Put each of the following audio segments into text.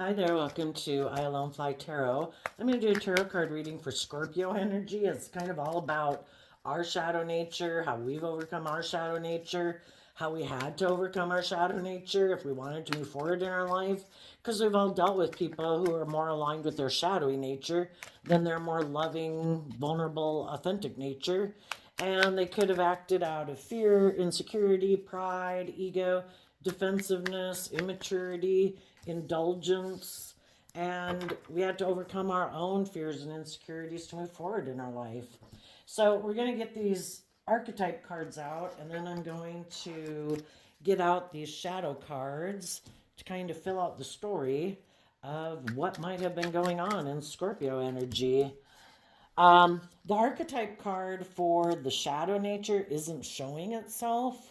Hi there, welcome to I Alone Fly Tarot. I'm going to do a tarot card reading for Scorpio energy. It's kind of all about our shadow nature, how we've overcome our shadow nature, how we had to overcome our shadow nature if we wanted to move forward in our life. Because we've all dealt with people who are more aligned with their shadowy nature than their more loving, vulnerable, authentic nature. And they could have acted out of fear, insecurity, pride, ego, defensiveness, immaturity, indulgence, and we had to overcome our own fears and insecurities to move forward in our life. So we're going to get these archetype cards out, and then I'm going to get out these shadow cards to kind of fill out the story of what might have been going on in Scorpio energy. The archetype card for the shadow nature isn't showing itself,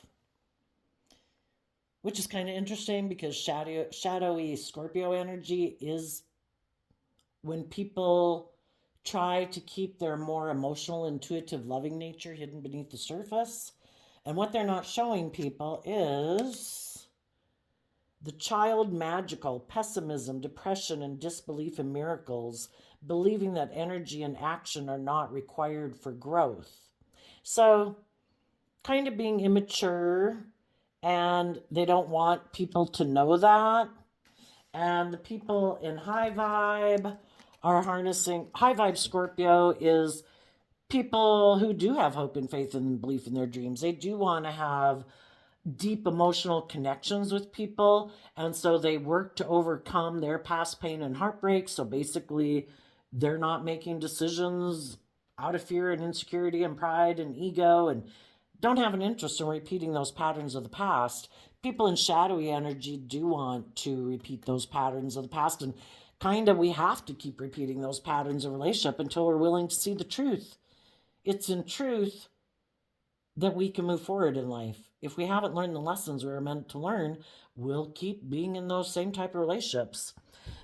which is kind of interesting because shadowy Scorpio energy is when people try to keep their more emotional, intuitive, loving nature hidden beneath the surface. And what they're not showing people is the child magical, pessimism, depression, and disbelief in miracles, believing that energy and action are not required for growth. So, kind of being immature, and they don't want people to know that. And the people in high vibe are harnessing high vibe. Scorpio is people who do have hope and faith and belief in their dreams. They do want to have deep emotional connections with people, and so they work to overcome their past pain and heartbreak. So basically, they're not making decisions out of fear and insecurity and pride and ego, and don't have an interest in repeating those patterns of the past. People in shadowy energy do want to repeat those patterns of the past, and kind of we have to keep repeating those patterns of relationship until we're willing to see the truth. It's in truth that we can move forward in life. If we haven't learned the lessons we were meant to learn, we'll keep being in those same type of relationships.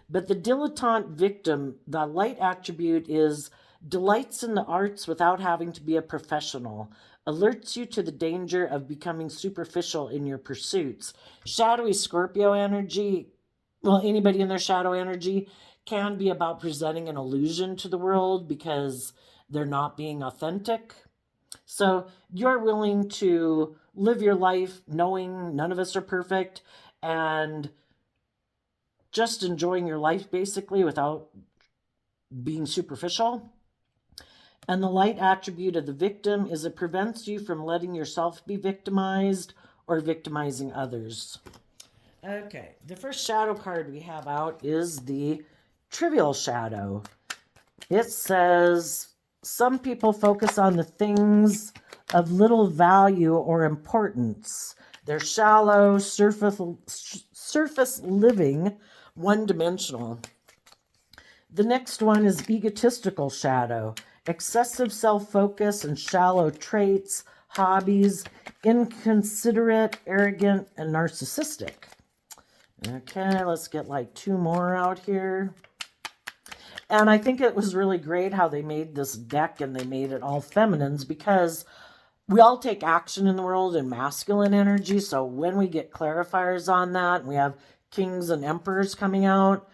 But the dilettante victim, the light attribute is delights in the arts without having to be a professional, alerts you to the danger of becoming superficial in your pursuits. Shadowy Scorpio energy, well, anybody in their shadow energy can be about presenting an illusion to the world because they're not being authentic. So you're willing to live your life knowing none of us are perfect and just enjoying your life basically without being superficial. And the light attribute of the victim is it prevents you from letting yourself be victimized or victimizing others. Okay, the first shadow card we have out is the trivial shadow. It says, some people focus on the things of little value or importance. They're shallow, surface living, one-dimensional. The next one is egotistical shadow. Excessive self-focus and shallow traits, hobbies, inconsiderate, arrogant, and narcissistic. Okay, let's get like two more out here. And I think it was really great how they made this deck and they made it all feminines because we all take action in the world in masculine energy. So when we get clarifiers on that, we have kings and emperors coming out,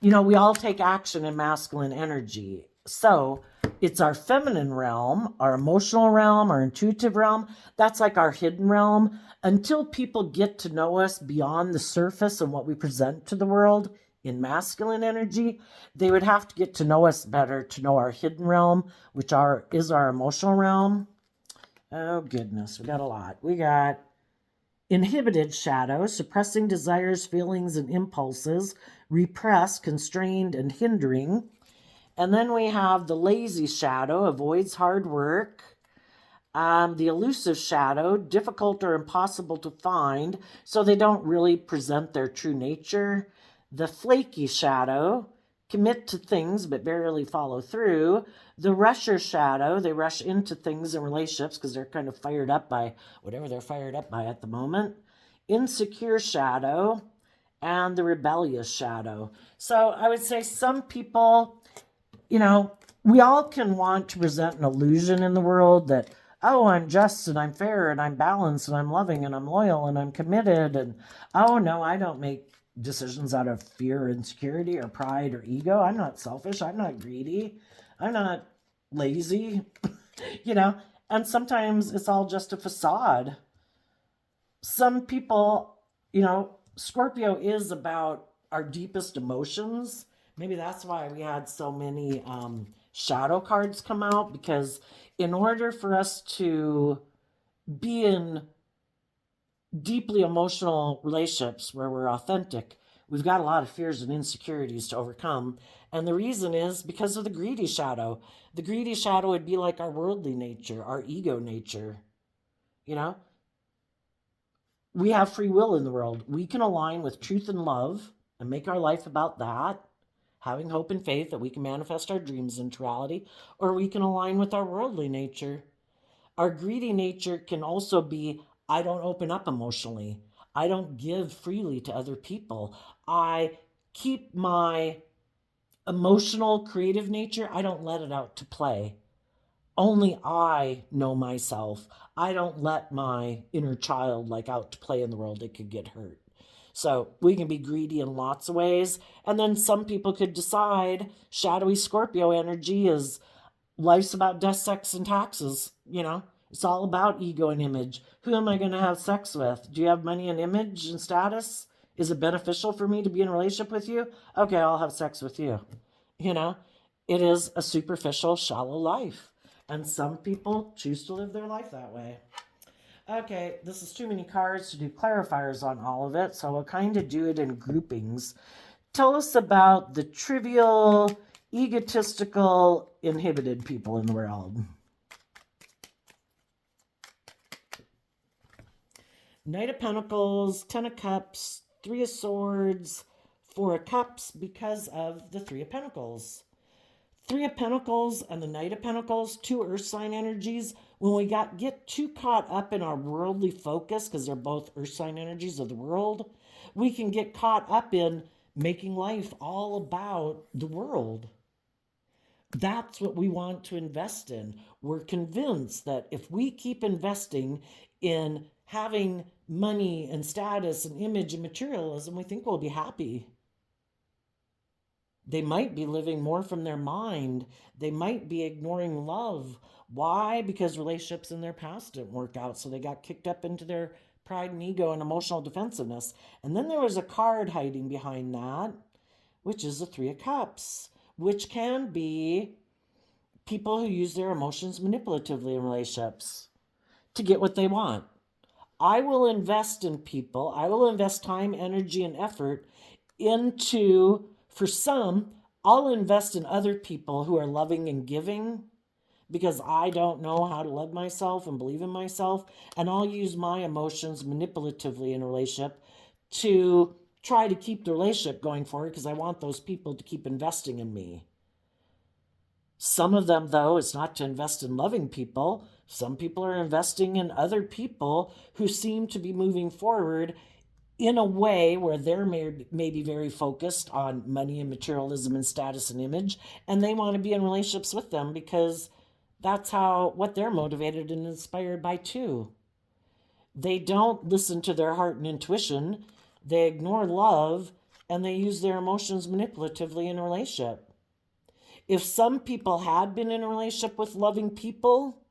we all take action in masculine energy. So it's our feminine realm, our emotional realm, our intuitive realm. That's like our hidden realm. Until people get to know us beyond the surface and what we present to the world in masculine energy, they would have to get to know us better to know our hidden realm, which is our emotional realm. Oh goodness, we got a lot. We got inhibited shadow, suppressing desires, feelings, and impulses, repressed, constrained, and hindering. And then we have the lazy shadow, avoids hard work. The elusive shadow, difficult or impossible to find, so they don't really present their true nature. The flaky shadow, commit to things but barely follow through. The rusher shadow, they rush into things and relationships because they're kind of fired up by whatever they're fired up by at the moment. Insecure shadow, and the rebellious shadow. So I would say some people, we all can want to present an illusion in the world that, oh, I'm just and I'm fair and I'm balanced and I'm loving and I'm loyal and I'm committed. And, oh, no, I don't make decisions out of fear or insecurity or pride or ego. I'm not selfish. I'm not greedy. I'm not lazy, you know? And sometimes it's all just a facade. Some people, Scorpio is about our deepest emotions. Maybe that's why we had so many shadow cards come out, because in order for us to be in deeply emotional relationships where we're authentic, we've got a lot of fears and insecurities to overcome. And the reason is because of the greedy shadow. The greedy shadow would be like our worldly nature, our ego nature. You know, we have free will in the world. We can align with truth and love and make our life about that, having hope and faith that we can manifest our dreams into reality, or we can align with our worldly nature. Our greedy nature can also be, I don't open up emotionally. I don't give freely to other people. I keep my emotional, creative nature, I don't let it out to play. Only I know myself. I don't let my inner child out to play in the world. It could get hurt. So we can be greedy in lots of ways. And then some people could decide shadowy Scorpio energy is life's about death, sex, and taxes. It's all about ego and image. Who am I going to have sex with? Do you have money and image and status? Is it beneficial for me to be in a relationship with you? Okay, I'll have sex with you. It is a superficial, shallow life. And some people choose to live their life that way. Okay, this is too many cards to do clarifiers on all of it, so we'll kind of do it in groupings. Tell us about the trivial, egotistical, inhibited people in the world. Knight of Pentacles, Ten of Cups, Three of Swords, Four of Cups, because of the Three of Pentacles. Three of Pentacles and the Knight of Pentacles, two earth sign energies. When we get too caught up in our worldly focus, because they're both earth sign energies of the world, we can get caught up in making life all about the world. That's what we want to invest in. We're convinced that if we keep investing in having money and status and image and materialism, we think we'll be happy. They might be living more from their mind. They might be ignoring love. Why? Because relationships in their past didn't work out, so they got kicked up into their pride and ego and emotional defensiveness. And then there was a card hiding behind that, which is the Three of Cups, which can be people who use their emotions manipulatively in relationships to get what they want. I will invest in people. I will invest time, energy, and effort into, for some, I'll invest in other people who are loving and giving because I don't know how to love myself and believe in myself. And I'll use my emotions manipulatively in a relationship to try to keep the relationship going forward because I want those people to keep investing in me. Some of them, though, it's not to invest in loving people. Some people are investing in other people who seem to be moving forward in a way where they're maybe very focused on money and materialism and status and image, and they want to be in relationships with them because that's what they're motivated and inspired by too. They don't listen to their heart and intuition. They ignore love, and they use their emotions manipulatively in a relationship. If some people had been in a relationship with loving people,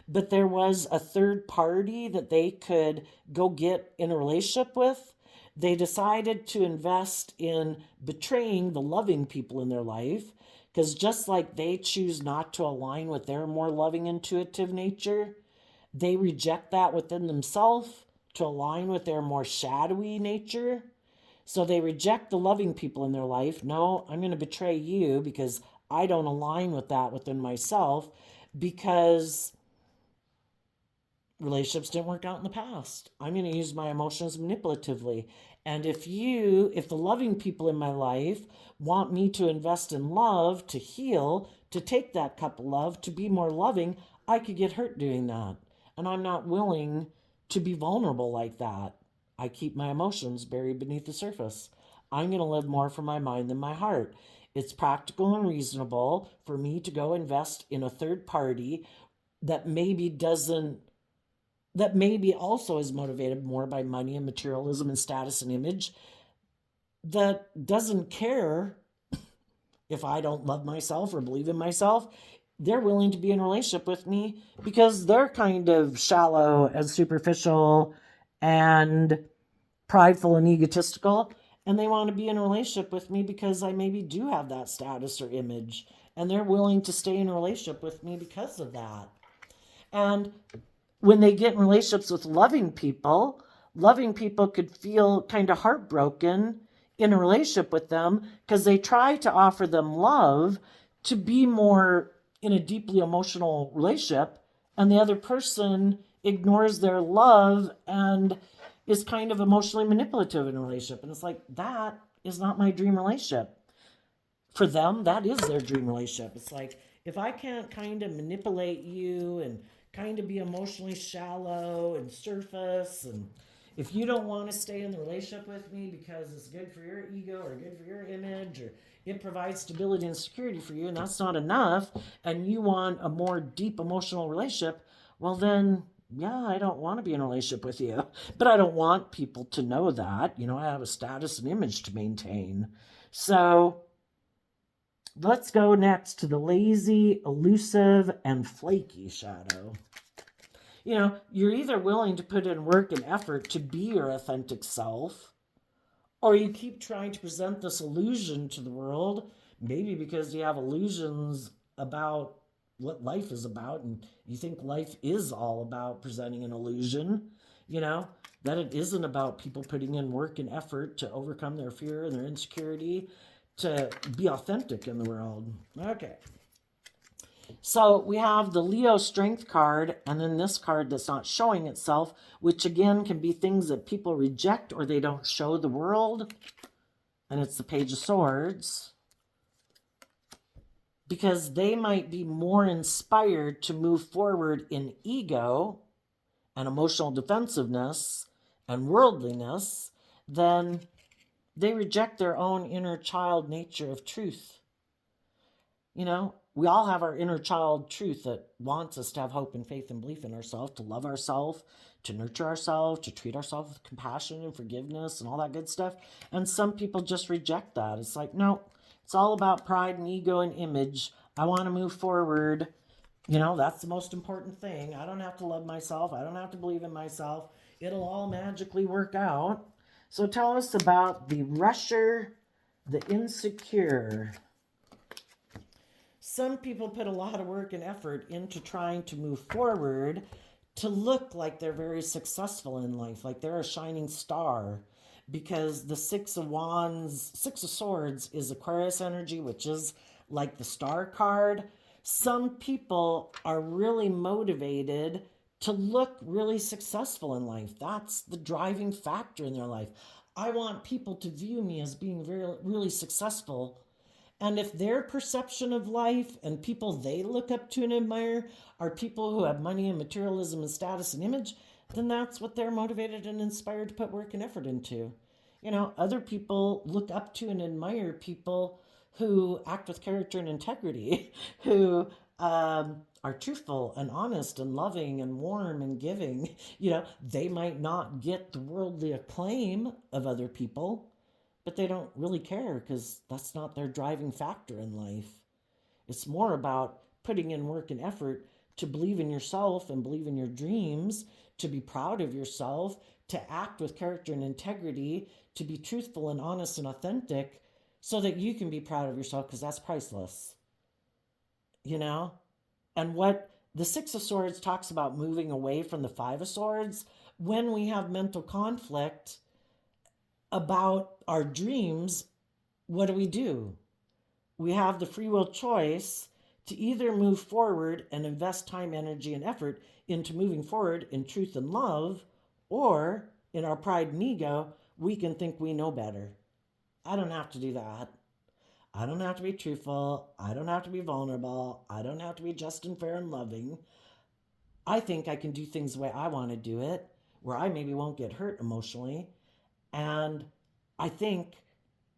but there was a third party that they could go get in a relationship with, they decided to invest in betraying the loving people in their life, because just like they choose not to align with their more loving, intuitive nature, they reject that within themselves to align with their more shadowy nature. So they reject the loving people in their life. No, I'm going to betray you because I don't align with that within myself, because relationships didn't work out in the past. I'm going to use my emotions manipulatively. And if the loving people in my life want me to invest in love, to heal, to take that cup of love, to be more loving, I could get hurt doing that. And I'm not willing to be vulnerable like that. I keep my emotions buried beneath the surface. I'm going to live more from my mind than my heart. It's practical and reasonable for me to go invest in a third party that maybe also is motivated more by money and materialism and status and image. that doesn't care if I don't love myself or believe in myself. They're willing to be in a relationship with me because they're kind of shallow and superficial and prideful and egotistical. And they want to be in a relationship with me because I maybe do have that status or image. And they're willing to stay in a relationship with me because of that. And when they get in relationships with loving people could feel kind of heartbroken in a relationship with them because they try to offer them love to be more in a deeply emotional relationship, and the other person ignores their love and is kind of emotionally manipulative in a relationship. And it's like, that is not my dream relationship. For them, that is their dream relationship. It's like, if I can't kind of manipulate you and kind of be emotionally shallow and surface, and if you don't want to stay in the relationship with me because it's good for your ego or good for your image or it provides stability and security for you and that's not enough, and you want a more deep emotional relationship, well then, yeah, I don't want to be in a relationship with you. But I don't want people to know that. I have a status and image to maintain. So let's go next to the lazy, elusive, and flaky shadow. You're either willing to put in work and effort to be your authentic self, or you keep trying to present this illusion to the world, maybe because you have illusions about what life is about, and you think life is all about presenting an illusion, that it isn't about people putting in work and effort to overcome their fear and their insecurity, to be authentic in the world. Okay. So we have the Leo Strength card, and then this card that's not showing itself, which again can be things that people reject or they don't show the world. And it's the Page of Swords. Because they might be more inspired to move forward in ego and emotional defensiveness and worldliness than they reject their own inner child nature of truth. We all have our inner child truth that wants us to have hope and faith and belief in ourselves, to love ourselves, to nurture ourselves, to treat ourselves with compassion and forgiveness and all that good stuff. And some people just reject that. It's like, no, it's all about pride and ego and image. I want to move forward. That's the most important thing. I don't have to love myself. I don't have to believe in myself. It'll all magically work out. So tell us about the rusher, the insecure. Some people put a lot of work and effort into trying to move forward to look like they're very successful in life, like they're a shining star. Because the Six of Swords is Aquarius energy, which is like the star card. Some people are really motivated to look really successful in life. That's the driving factor in their life. I want people to view me as being really successful. And if their perception of life and people they look up to and admire are people who have money and materialism and status and image, then that's what they're motivated and inspired to put work and effort into. Other people look up to and admire people who act with character and integrity, who are truthful and honest and loving and warm and giving. They might not get the worldly acclaim of other people, but they don't really care because that's not their driving factor in life. It's more about putting in work and effort to believe in yourself and believe in your dreams, to be proud of yourself, to act with character and integrity, to be truthful and honest and authentic so that you can be proud of yourself, because that's priceless. And what the Six of Swords talks about, moving away from the Five of Swords, when we have mental conflict about our dreams, what do? We have the free will choice to either move forward and invest time, energy, and effort into moving forward in truth and love, or in our pride and ego, we can think we know better. I don't have to do that. I don't have to be truthful. I don't have to be vulnerable. I don't have to be just and fair and loving. I think I can do things the way I want to do it, where I maybe won't get hurt emotionally. And I think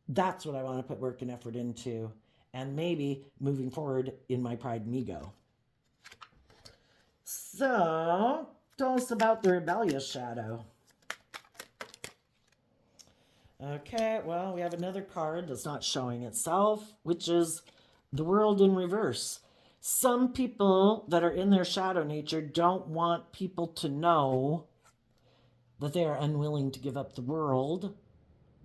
that's what I want to put work and effort into, and maybe moving forward in my pride and ego. So, tell us about the rebellious shadow. Okay, well, we have another card that's not showing itself, which is the world in reverse. Some people that are in their shadow nature don't want people to know that they are unwilling to give up the world,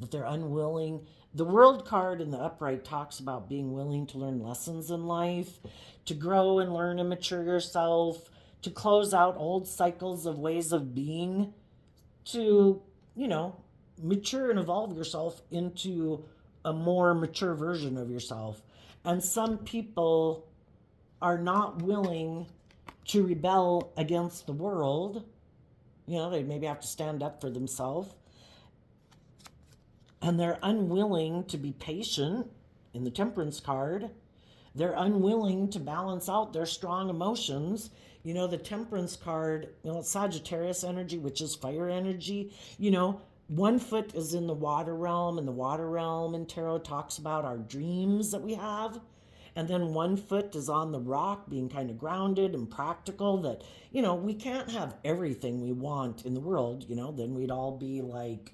that they're unwilling. The world card in the upright talks about being willing to learn lessons in life, to grow and learn and mature yourself, to close out old cycles of ways of being, to, you know, mature and evolve yourself into a more mature version of yourself. And some people are not willing to rebel against the world. You know, they maybe have to stand up for themselves. And they're unwilling to be patient in the temperance card. They're unwilling to balance out their strong emotions. You know, the temperance card, you know, it's Sagittarius energy, which is fire energy. You know, one foot is in the water realm, and the water realm in tarot talks about our dreams that we have. And then one foot is on the rock, being kind of grounded and practical, that, you know, we can't have everything we want in the world. You know, then we'd all be like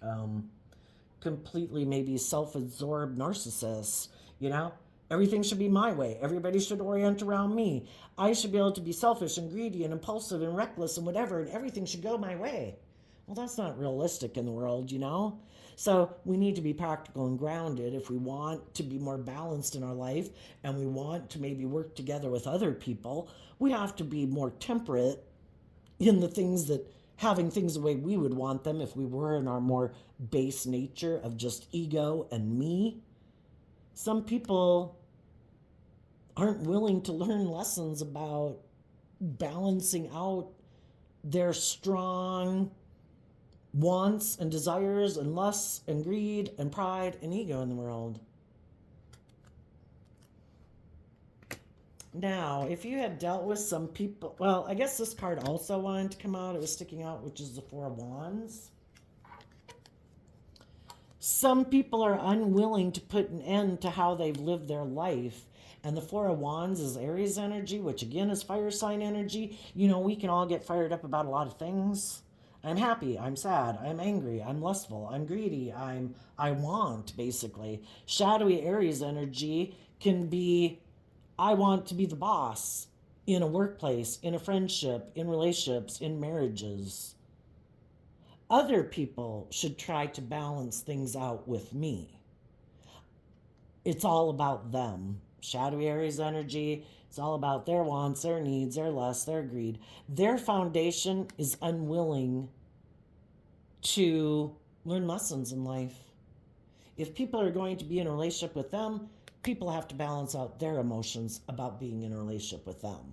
completely maybe self-absorbed narcissists, you know? Everything should be my way. Everybody should orient around me. I should be able to be selfish and greedy and impulsive and reckless and whatever, and everything should go my way. Well, that's not realistic in the world, you know? So we need to be practical and grounded if we want to be more balanced in our life and we want to maybe work together with other people. We have to be more temperate in the things that having things the way we would want them if we were in our more base nature of just ego and me. Some people aren't willing to learn lessons about balancing out their strong wants and desires and lusts and greed and pride and ego in the world. Now, if you had dealt with some people, well, I guess this card also wanted to come out. It was sticking out, which is the Four of Wands. Some people are unwilling to put an end to how they've lived their life. And the Four of Wands is Aries energy, which again is fire sign energy. You know, we can all get fired up about a lot of things. I'm happy, I'm sad, I'm angry, I'm lustful, I'm greedy, I want, basically. Shadowy Aries energy can be I want to be the boss in a workplace, in a friendship, in relationships, in marriages. Other people should try to balance things out with me. It's all about them. Shadowy Aries energy, it's all about their wants, their needs, their lusts, their greed. Their foundation is unwilling to learn lessons in life. If people are going to be in a relationship with them, people have to balance out their emotions about being in a relationship with them.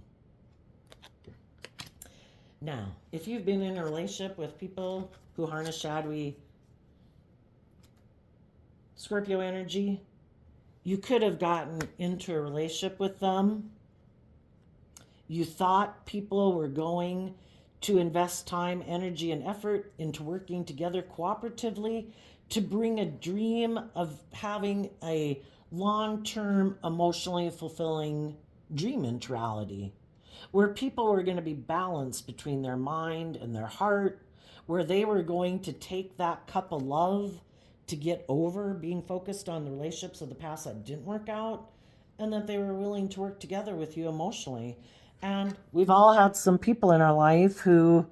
Now, if you've been in a relationship with people who harness shadowy Scorpio energy, you could have gotten into a relationship with them. You thought people were going to invest time, energy, and effort into working together cooperatively to bring a dream of having a long-term, emotionally fulfilling dream into reality, where people were going to be balanced between their mind and their heart, where they were going to take that cup of love to get over being focused on the relationships of the past that didn't work out, and that they were willing to work together with you emotionally. And we've all had some people in our life who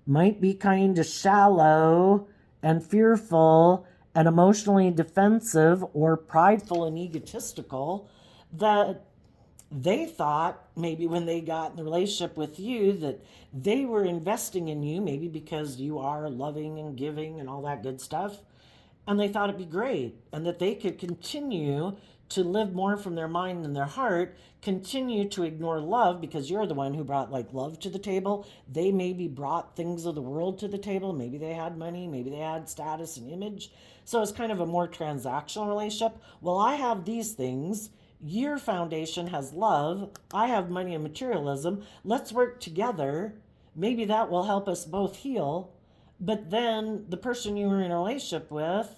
might be kind of shallow and fearful and emotionally defensive or prideful and egotistical, that they thought maybe when they got in the relationship with you that they were investing in you, maybe because you are loving and giving and all that good stuff, and they thought it'd be great and that they could continue to live more from their mind and their heart, continue to ignore love because you're the one who brought like love to the table. They maybe brought things of the world to the table. Maybe they had money, maybe they had status and image. So it's kind of a more transactional relationship. Well, I have these things. Your foundation has love. I have money and materialism. Let's work together. Maybe that will help us both heal. But then the person you were in a relationship with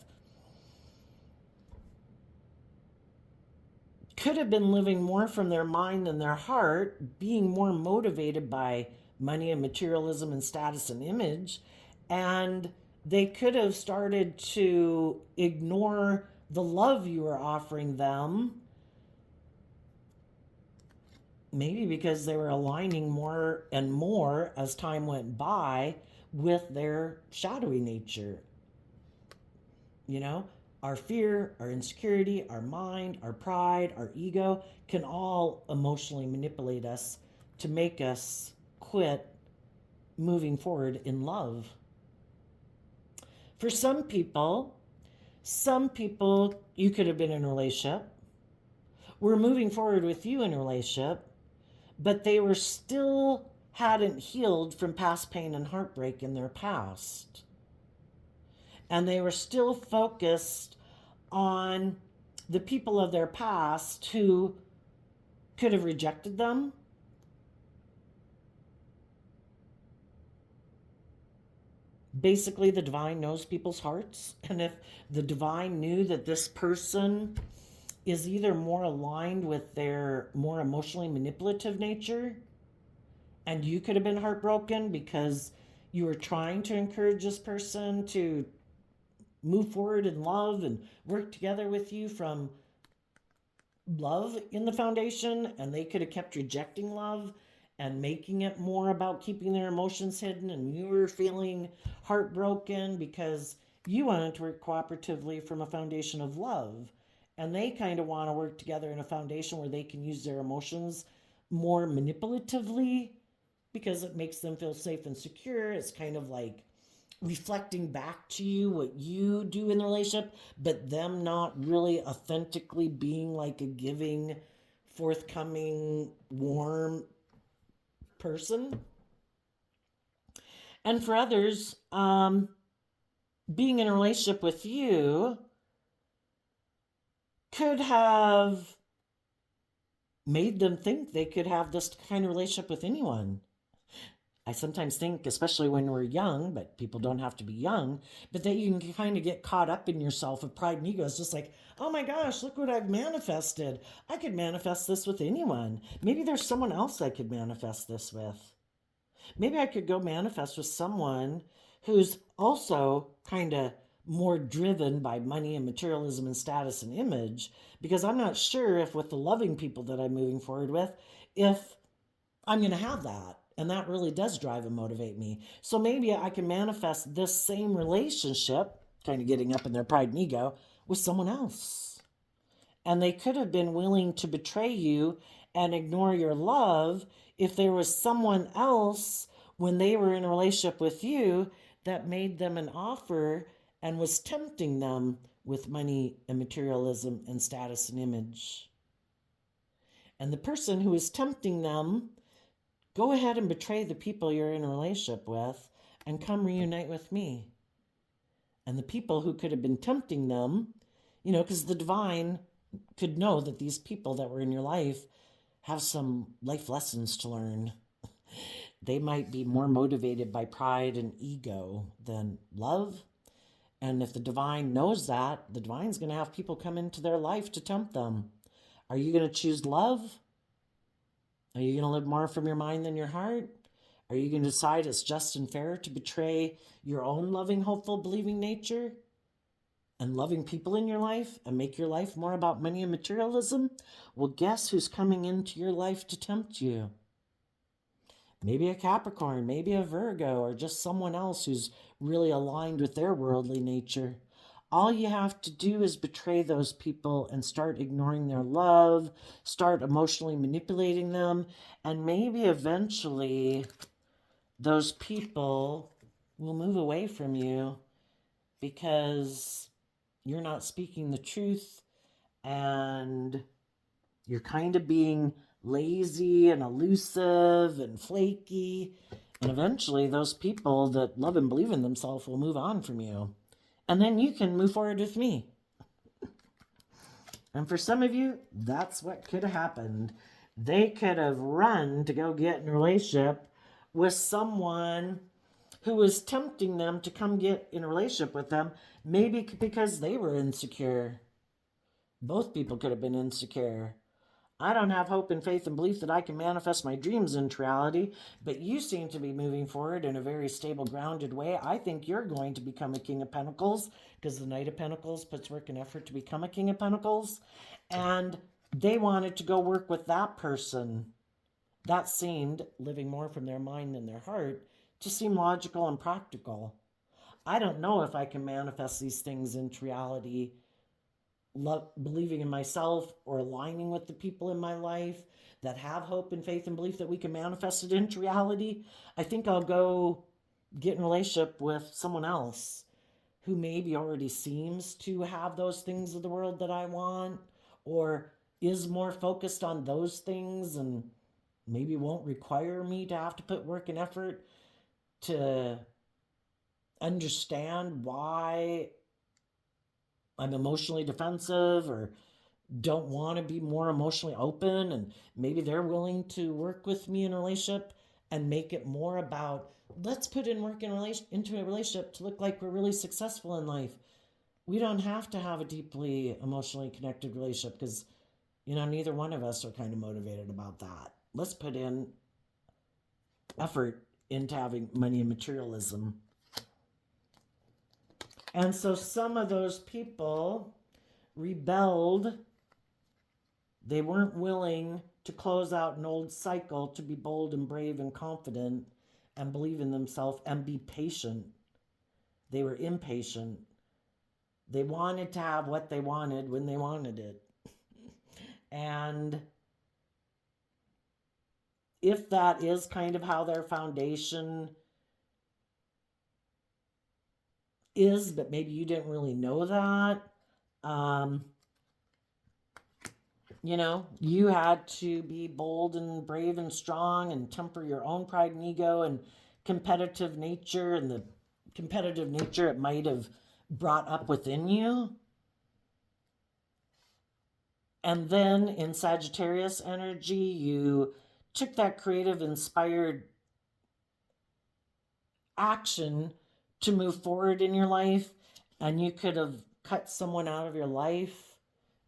could have been living more from their mind and their heart, being more motivated by money and materialism and status and image, and They could have started to ignore the love you were offering them, maybe because they were aligning more and more as time went by with their shadowy nature. You know, our fear, our insecurity, our mind, our pride, our ego can all emotionally manipulate us to make us quit moving forward in love. For some people, you could have been in a relationship, were moving forward with you in a relationship, but they were still hadn't healed from past pain and heartbreak in their past. And they were still focused on the people of their past who could have rejected them. Basically, the divine knows people's hearts. And if the divine knew that this person is either more aligned with their more emotionally manipulative nature, and you could have been heartbroken because you were trying to encourage this person to move forward in love and work together with you from love in the foundation, and they could have kept rejecting love and making it more about keeping their emotions hidden, and you were feeling heartbroken because you wanted to work cooperatively from a foundation of love, and they kind of want to work together in a foundation where they can use their emotions more manipulatively because it makes them feel safe and secure. It's kind of like reflecting back to you what you do in the relationship, but them not really authentically being like a giving, forthcoming, warm person. And for others, being in a relationship with you could have made them think they could have this kind of relationship with anyone. I sometimes think, especially when we're young, but people don't have to be young, but that you can kind of get caught up in yourself with pride and ego. It's just like, oh my gosh, look what I've manifested. I could manifest this with anyone. Maybe there's someone else I could manifest this with. Maybe I could go manifest with someone who's also kind of more driven by money and materialism and status and image, because I'm not sure if with the loving people that I'm moving forward with, if I'm going to have that. And that really does drive and motivate me. So maybe I can manifest this same relationship, kind of getting up in their pride and ego, with someone else. And they could have been willing to betray you and ignore your love if there was someone else when they were in a relationship with you that made them an offer and was tempting them with money and materialism and status and image. And the person who is tempting them, go ahead and betray the people you're in a relationship with and come reunite with me. And the people who could have been tempting them, because the divine could know that these people that were in your life have some life lessons to learn. They might be more motivated by pride and ego than love. And if the divine knows that, the divine's going to have people come into their life to tempt them. Are you going to choose love? Are you going to live more from your mind than your heart? Are you going to decide it's just and fair to betray your own loving, hopeful, believing nature and loving people in your life and make your life more about money and materialism? Well, guess who's coming into your life to tempt you? Maybe a Capricorn, maybe a Virgo, or just someone else who's really aligned with their worldly nature. All you have to do is betray those people and start ignoring their love, start emotionally manipulating them, and maybe eventually those people will move away from you because you're not speaking the truth and you're kind of being lazy and elusive and flaky. And eventually those people that love and believe in themselves will move on from you. And then you can move forward with me. And for some of you, that's what could have happened. They could have run to go get in a relationship with someone who was tempting them to come get in a relationship with them, maybe because they were insecure. Both people could have been insecure. I don't have hope and faith and belief that I can manifest my dreams into reality, but you seem to be moving forward in a very stable, grounded way. I think you're going to become a King of Pentacles because the Knight of Pentacles puts work and effort to become a King of Pentacles. And they wanted to go work with that person. That seemed, living more from their mind than their heart, to seem logical and practical. I don't know if I can manifest these things into reality, believing in myself or aligning with the people in my life that have hope and faith and belief that we can manifest it into reality. I think I'll go get in a relationship with someone else who maybe already seems to have those things of the world that I want, or is more focused on those things and maybe won't require me to have to put work and effort to understand why I'm emotionally defensive or don't want to be more emotionally open. And maybe they're willing to work with me in a relationship and make it more about, let's put in work into a relationship to look like we're really successful in life. We don't have to have a deeply emotionally connected relationship because, neither one of us are kind of motivated about that. Let's put in effort into having money and materialism. And so some of those people rebelled. They weren't willing to close out an old cycle to be bold and brave and confident and believe in themselves and be patient. They were impatient. They wanted to have what they wanted when they wanted it. And if that is kind of how their foundation is, but maybe you didn't really know that, you had to be bold and brave and strong and temper your own pride and ego and competitive nature and the competitive nature it might have brought up within you. And then in Sagittarius energy, you took that creative, inspired action to move forward in your life, and you could have cut someone out of your life,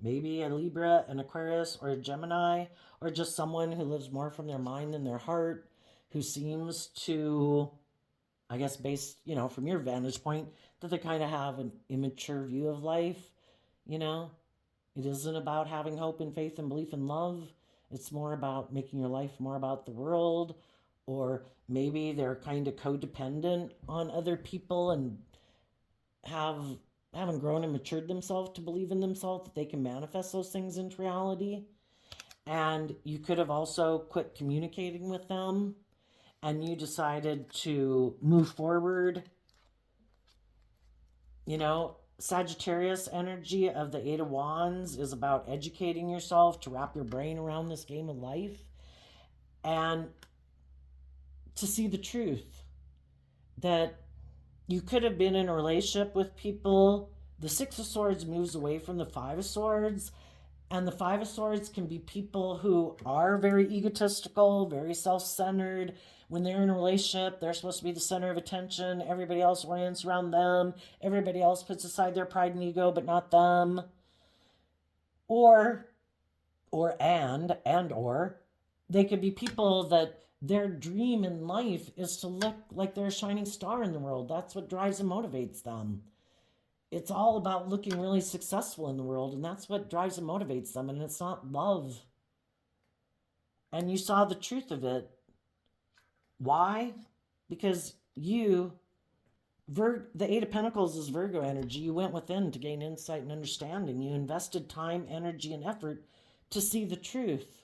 maybe a Libra, an Aquarius, or a Gemini, or just someone who lives more from their mind than their heart, who seems to, I guess, based, from your vantage point, that they kind of have an immature view of life. It isn't about having hope and faith and belief and love. It's more about making your life more about the world, or maybe they're kind of codependent on other people and haven't grown and matured themselves to believe in themselves that they can manifest those things into reality. And you could have also quit communicating with them and you decided to move forward. Sagittarius energy of the Eight of Wands is about educating yourself to wrap your brain around this game of life and to see the truth that you could have been in a relationship with people. The Six of Swords moves away from the Five of Swords, and the Five of Swords can be people who are very egotistical, very self-centered. When they're in a relationship, they're supposed to be the center of attention. Everybody else orients around them. Everybody else puts aside their pride and ego, but not them. Or they could be people that their dream in life is to look like they're a shining star in the world. That's what drives and motivates them. It's all about looking really successful in the world, and that's what drives and motivates them, and it's not love. And you saw the truth of it. Why? Because the Eight of Pentacles is Virgo energy. You went within to gain insight and understanding. You invested time, energy, and effort to see the truth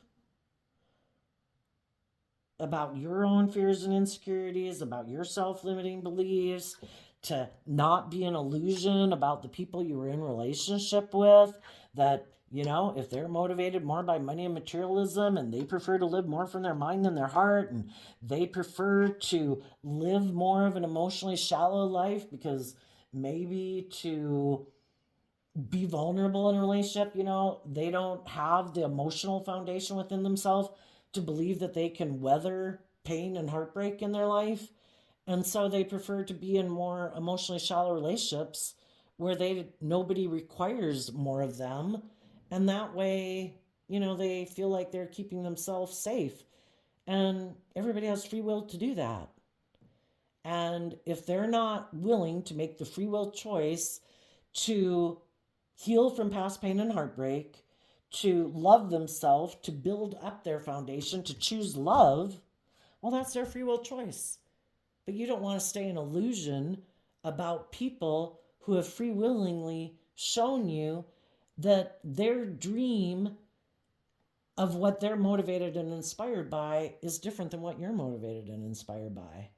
about your own fears and insecurities, about your self-limiting beliefs, to not be an illusion about the people you were in relationship with, that, if they're motivated more by money and materialism and they prefer to live more from their mind than their heart, and they prefer to live more of an emotionally shallow life because maybe to be vulnerable in a relationship, they don't have the emotional foundation within themselves to believe that they can weather pain and heartbreak in their life. And so they prefer to be in more emotionally shallow relationships where nobody requires more of them. And that way they feel like they're keeping themselves safe. And everybody has free will to do that. And if they're not willing to make the free will choice to heal from past pain and heartbreak, to love themselves, to build up their foundation, to choose love, well, that's their free will choice. But you don't want to stay in illusion about people who have free willingly shown you that their dream of what they're motivated and inspired by is different than what you're motivated and inspired by.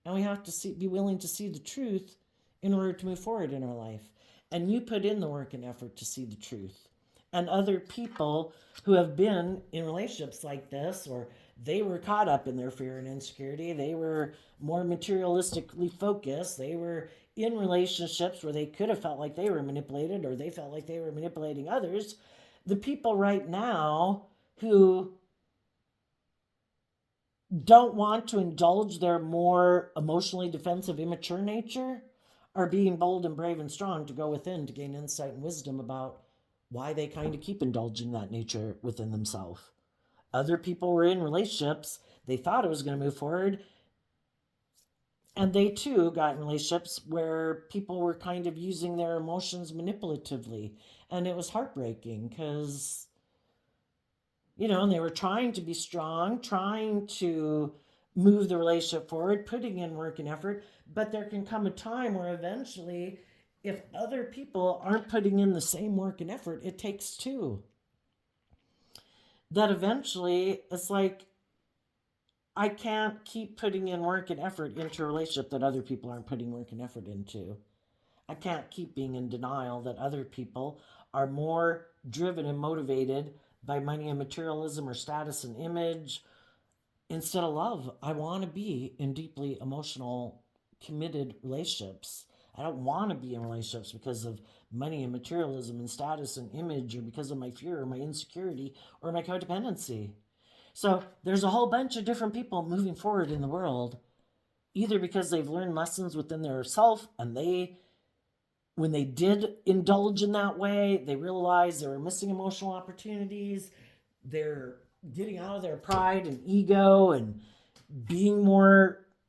And we have to be willing to see the truth in order to move forward in our life. And you put in the work and effort to see the truth. And other people who have been in relationships like this, or they were caught up in their fear and insecurity, they were more materialistically focused, they were in relationships where they could have felt like they were manipulated, or they felt like they were manipulating others. The people right now who don't want to indulge their more emotionally defensive, immature nature are being bold and brave and strong to go within to gain insight and wisdom about why they kind of keep indulging that nature within themselves. Other people were in relationships, they thought it was going to move forward, and they too got in relationships where people were kind of using their emotions manipulatively. And it was heartbreaking because, and they were trying to be strong, trying to move the relationship forward, putting in work and effort. But there can come a time where eventually, if other people aren't putting in the same work and effort, it takes two. That eventually it's like, I can't keep putting in work and effort into a relationship that other people aren't putting work and effort into. I can't keep being in denial that other people are more driven and motivated by money and materialism or status and image instead of love. I want to be in deeply emotional, committed relationships. I don't want to be in relationships because of money and materialism and status and image, or because of my fear or my insecurity or my codependency. So there's a whole bunch of different people moving forward in the world, either because they've learned lessons within their self, and when they did indulge in that way, they realized they were missing emotional opportunities. They're getting out of their pride and ego and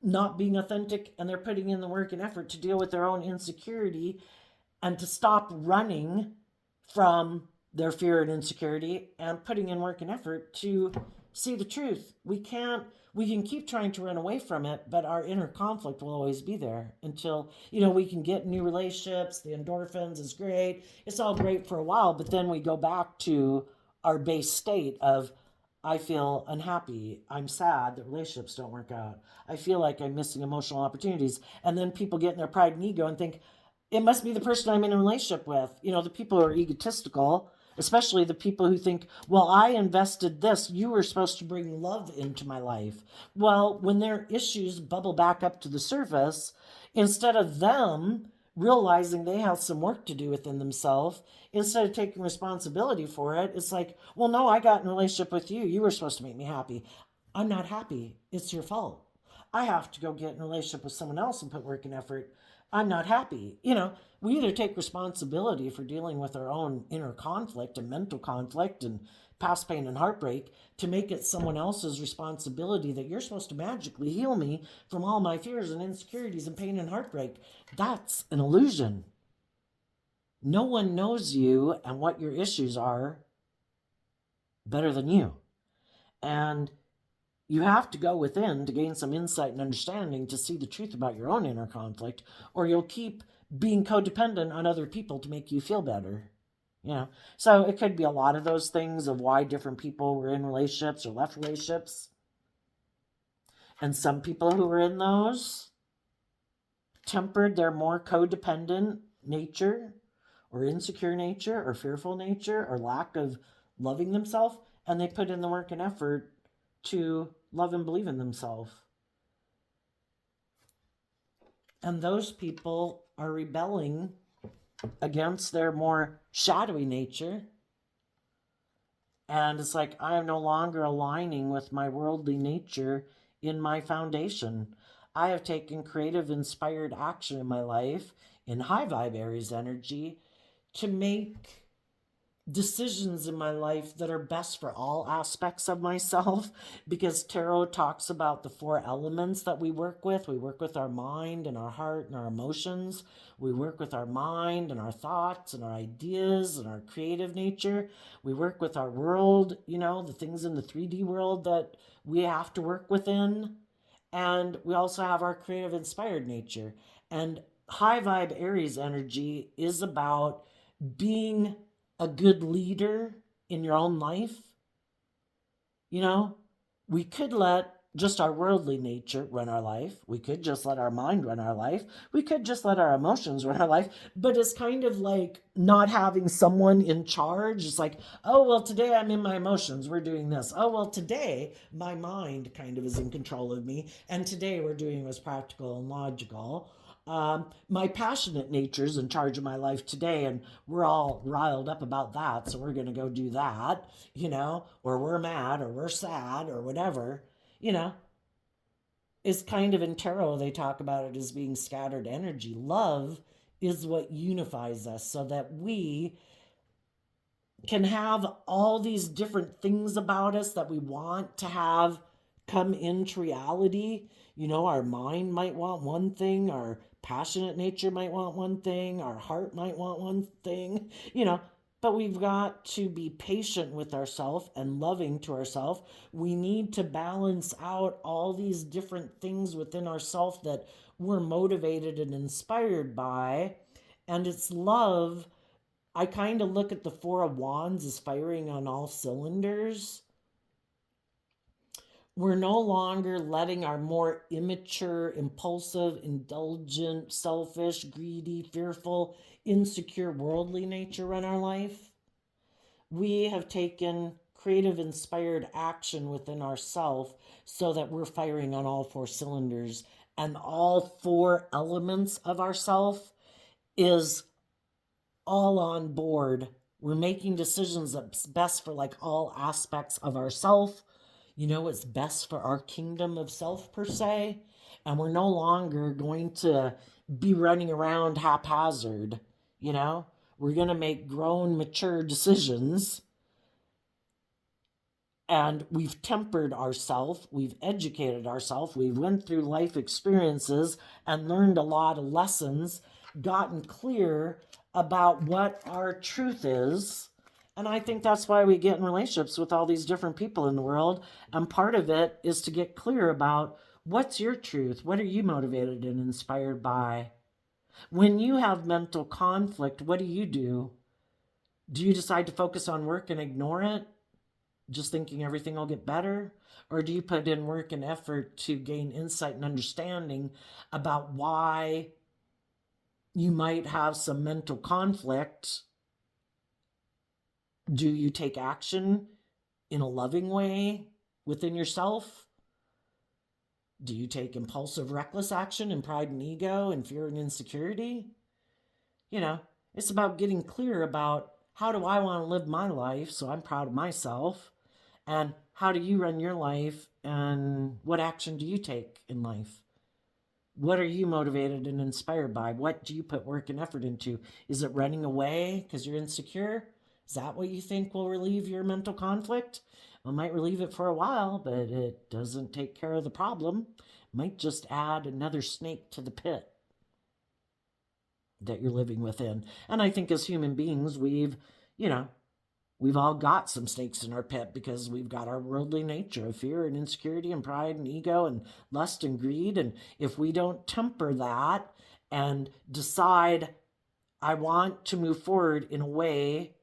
not being authentic, and they're putting in the work and effort to deal with their own insecurity and to stop running from their fear and insecurity and putting in work and effort to see the truth. We can keep trying to run away from it, but our inner conflict will always be there until, we can get new relationships. The endorphins is great. It's all great for a while, but then we go back to our base state of, I feel unhappy. I'm sad that relationships don't work out. I feel like I'm missing emotional opportunities. And then people get in their pride and ego and think, it must be the person I'm in a relationship with. The people who are egotistical, especially the people who think, well, I invested this. You were supposed to bring love into my life. Well, when their issues bubble back up to the surface, instead of them realizing they have some work to do within themselves, instead of taking responsibility for it, it's like, well, no, I got in a relationship with you. You were supposed to make me happy. I'm not happy. It's your fault. I have to go get in a relationship with someone else and put work and effort. I'm not happy. We either take responsibility for dealing with our own inner conflict and mental conflict and past pain and heartbreak to make it someone else's responsibility that you're supposed to magically heal me from all my fears and insecurities and pain and heartbreak. That's an illusion. No one knows you and what your issues are better than you. And you have to go within to gain some insight and understanding to see the truth about your own inner conflict, or you'll keep being codependent on other people to make you feel better. So it could be a lot of those things of why different people were in relationships or left relationships. And some people who were in those tempered their more codependent nature or insecure nature or fearful nature or lack of loving themselves, and they put in the work and effort to love and believe in themselves. And those people are rebelling against their more shadowy nature. And it's like, I am no longer aligning with my worldly nature in my foundation. I have taken creative, inspired action in my life in high vibe Aries energy to make decisions in my life that are best for all aspects of myself, because tarot talks about the four elements that we work with. We work with our mind and our heart and our emotions. We work with our mind and our thoughts and our ideas and our creative nature. We work with our world, the things in the 3D world that we have to work within. And we also have our creative inspired nature. And high vibe Aries energy is about being a good leader in your own life. You know, we could let just our worldly nature run our life. We could just let our mind run our life. We could just let our emotions run our life. But it's kind of like not having someone in charge. It's like, oh, well, today I'm in my emotions. We're doing this. Oh, well, today my mind kind of is in control of me. And today we're doing what's practical and logical. My passionate nature's in charge of my life today, and we're all riled up about that, so we're going to go do that, or we're mad or we're sad or whatever, you know, is kind of in tarot. They talk about it as being scattered energy. Love is what unifies us so that we can have all these different things about us that we want to have come into reality. Our mind might want one thing, our passionate nature might want one thing, our heart might want one thing, but we've got to be patient with ourselves and loving to ourselves. We need to balance out all these different things within ourselves that we're motivated and inspired by. And it's love. I kind of look at the Four of Wands as firing on all cylinders. We're no longer letting our more immature, impulsive, indulgent, selfish, greedy, fearful, insecure, worldly nature run our life. We have taken creative, inspired action within ourselves so that we're firing on all four cylinders, and all four elements of ourself is all on board. We're making decisions that's best for like all aspects of ourself. It's best for our kingdom of self per se. And we're no longer going to be running around haphazard. We're going to make grown, mature decisions. And we've tempered ourselves, we've educated ourselves, we've went through life experiences and learned a lot of lessons, gotten clear about what our truth is. And I think that's why we get in relationships with all these different people in the world. And part of it is to get clear about what's your truth? What are you motivated and inspired by? When you have mental conflict, what do you do? Do you decide to focus on work and ignore it, just thinking everything will get better? Or do you put in work and effort to gain insight and understanding about why you might have some mental conflict? Do you take action in a loving way within yourself? Do you take impulsive, reckless action in pride and ego and fear and insecurity? It's about getting clear about, how do I want to live my life so I'm proud of myself? And how do you run your life? And what action do you take in life? What are you motivated and inspired by? What do you put work and effort into? Is it running away because you're insecure? Is that what you think will relieve your mental conflict? It might relieve it for a while, but it doesn't take care of the problem. It might just add another snake to the pit that you're living within. And I think as human beings, we've all got some snakes in our pit because we've got our worldly nature of fear and insecurity and pride and ego and lust and greed. And if we don't temper that and decide, I want to move forward in a way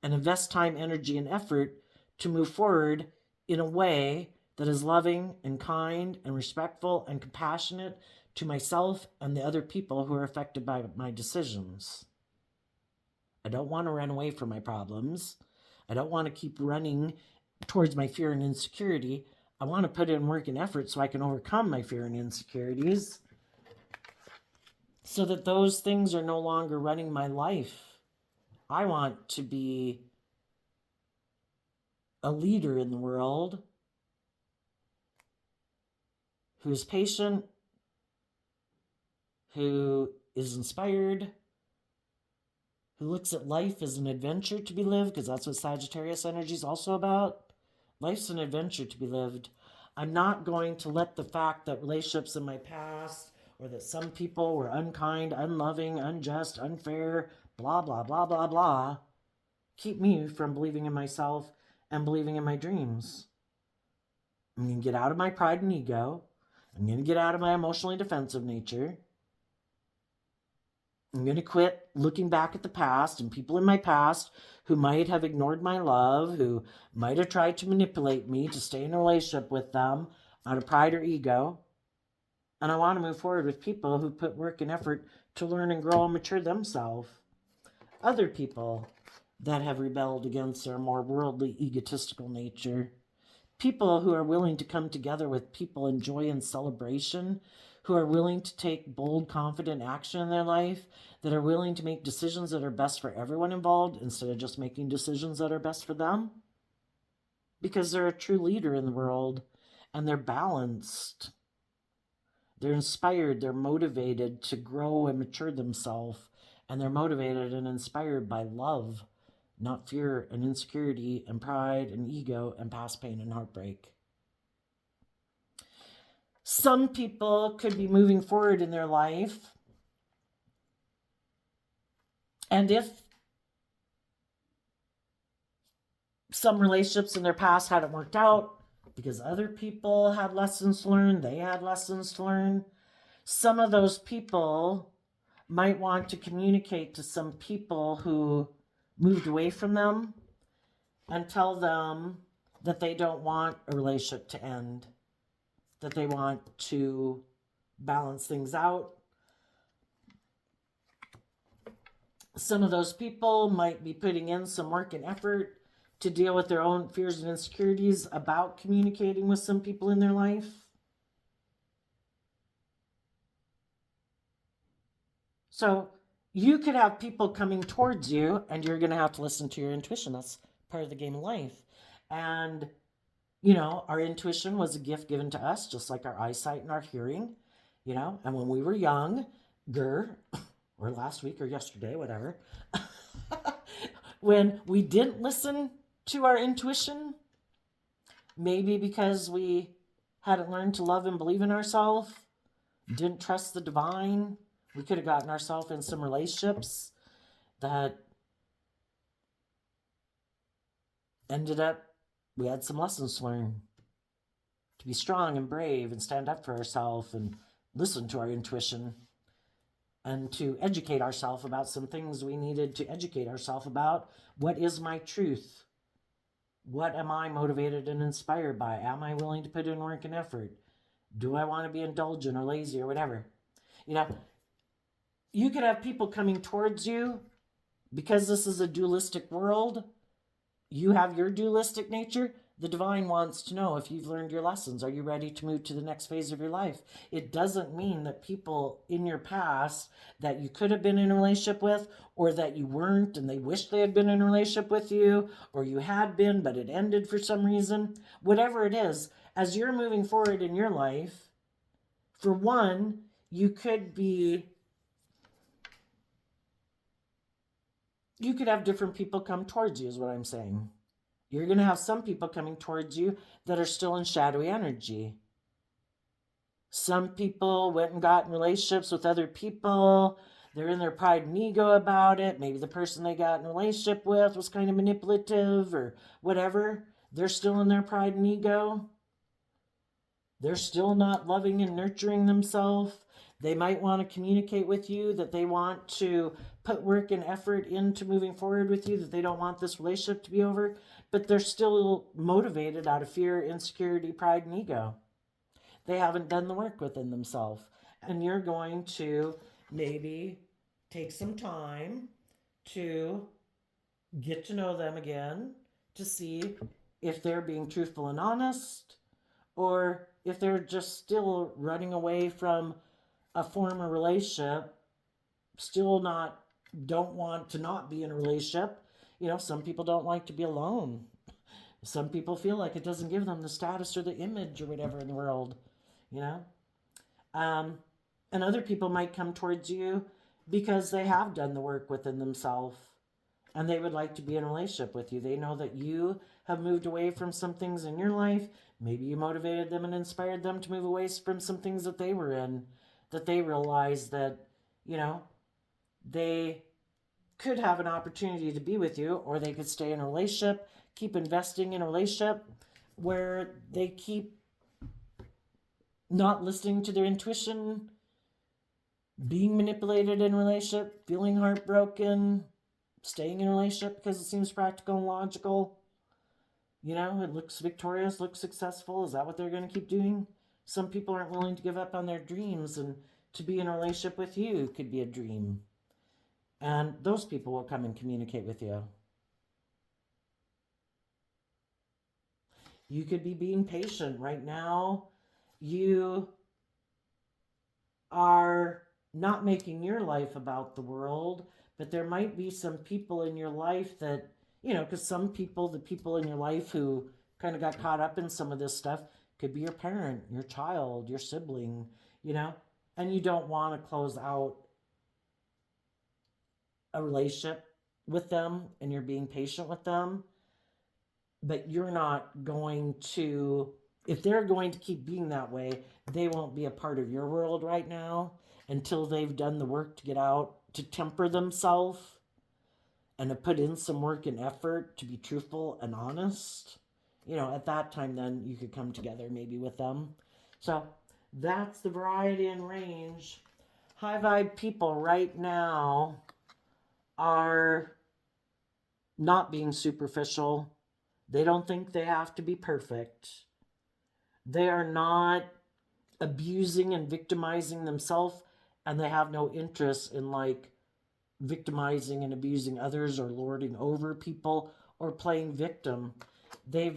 and invest time, energy, and effort to move forward in a way that is loving and kind and respectful and compassionate to myself and the other people who are affected by my decisions. I don't want to run away from my problems. I don't want to keep running towards my fear and insecurity. I want to put in work and effort so I can overcome my fear and insecurities, so that those things are no longer running my life. I want to be a leader in the world who is patient, who is inspired, who looks at life as an adventure to be lived, because that's what Sagittarius energy is also about. Life's an adventure to be lived. I'm not going to let the fact that relationships in my past, or that some people were unkind, unloving, unjust, unfair, blah, blah, blah, blah, blah, keep me from believing in myself and believing in my dreams. I'm going to get out of my pride and ego. I'm going to get out of my emotionally defensive nature. I'm going to quit looking back at the past and people in my past who might have ignored my love, who might have tried to manipulate me to stay in a relationship with them out of pride or ego. And I want to move forward with people who put work and effort to learn and grow and mature themselves. Other people that have rebelled against their more worldly, egotistical nature. People who are willing to come together with people in joy and celebration, who are willing to take bold, confident action in their life, that are willing to make decisions that are best for everyone involved instead of just making decisions that are best for them. Because they're a true leader in the world, and they're balanced. They're inspired, they're motivated to grow and mature themselves, and they're motivated and inspired by love, not fear and insecurity and pride and ego and past pain and heartbreak. Some people could be moving forward in their life, and if some relationships in their past hadn't worked out because other people had lessons to learn, they had lessons to learn, some of those people might want to communicate to some people who moved away from them and tell them that they don't want a relationship to end, that they want to balance things out. Some of those people might be putting in some work and effort to deal with their own fears and insecurities about communicating with some people in their life. So you could have people coming towards you, and you're going to have to listen to your intuition. That's part of the game of life. And, you know, our intuition was a gift given to us, just like our eyesight and our hearing, you know. And when we were younger, or last week or yesterday, whatever, when we didn't listen to our intuition, maybe because we hadn't learned to love and believe in ourselves, didn't trust the divine, we could have gotten ourselves in some relationships that ended up, we had some lessons to learn to be strong and brave and stand up for ourselves and listen to our intuition and to educate ourselves about some things we needed to educate ourselves about. What is my truth? What am I motivated and inspired by? Am I willing to put in work and effort? Do I want to be indulgent or lazy or whatever? You know, you could have people coming towards you because this is a dualistic world. You have your dualistic nature. The divine wants to know if you've learned your lessons. Are you ready to move to the next phase of your life? It doesn't mean that people in your past that you could have been in a relationship with, or that you weren't and they wish they had been in a relationship with you, or you had been but it ended for some reason. Whatever it is, as you're moving forward in your life, for one, you could have different people come towards you, is what I'm saying. You're going to have some people coming towards you that are still in shadowy energy. Some people went and got in relationships with other people. They're in their pride and ego about it. Maybe the person they got in a relationship with was kind of manipulative or whatever. They're still in their pride and ego. They're still not loving and nurturing themselves. They might want to communicate with you that they want to put work and effort into moving forward with you, that they don't want this relationship to be over, but they're still motivated out of fear, insecurity, pride, and ego. They haven't done the work within themselves. And you're going to maybe take some time to get to know them again, to see if they're being truthful and honest, or if they're just still running away from a former relationship, don't want to not be in a relationship. You know, some people don't like to be alone. Some people feel like it doesn't give them the status or the image or whatever in the world, you know. And other people might come towards you because they have done the work within themselves and they would like to be in a relationship with you. They know that you have moved away from some things in your life. Maybe you motivated them and inspired them to move away from some things that they were in, that they realized that, you know, they could have an opportunity to be with you, or they could stay in a relationship, keep investing in a relationship where they keep not listening to their intuition, being manipulated in a relationship, feeling heartbroken, staying in a relationship because it seems practical and logical. You know, it looks victorious, looks successful. Is that what they're going to keep doing? Some people aren't willing to give up on their dreams, and to be in a relationship with you could be a dream. And those people will come and communicate with you. You could be being patient right now. You are not making your life about the world, but there might be some people in your life that, you know, because some people, the people in your life who kind of got caught up in some of this stuff, could be your parent, your child, your sibling, you know, and you don't want to close out a relationship with them, and you're being patient with them, but you're not going to, if they're going to keep being that way, they won't be a part of your world right now until they've done the work to get out, to temper themselves, and to put in some work and effort to be truthful and honest. You know, at that time, then you could come together maybe with them. So that's the variety and range. High vibe people right now are not being superficial. They don't think they have to be perfect. They are not abusing and victimizing themselves, and they have no interest in like victimizing and abusing others or lording over people or playing victim. They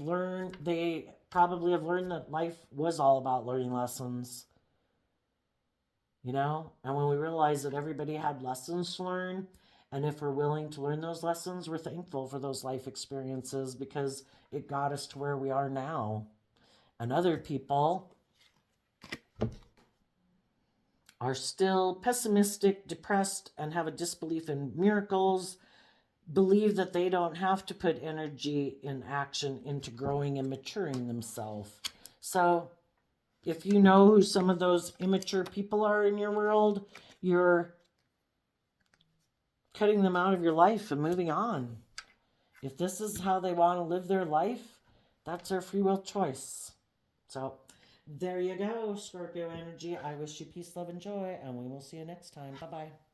probably have learned that life was all about learning lessons, you know? And when we realize that everybody had lessons to learn, and if we're willing to learn those lessons, we're thankful for those life experiences because it got us to where we are now. And other people are still pessimistic, depressed, and have a disbelief in miracles, believe that they don't have to put energy in action into growing and maturing themselves. So if you know who some of those immature people are in your world, you're cutting them out of your life and moving on. If this is how they want to live their life, that's their free will choice. So there you go, Scorpio energy. I wish you peace, love, and joy, and we will see you next time. Bye-bye.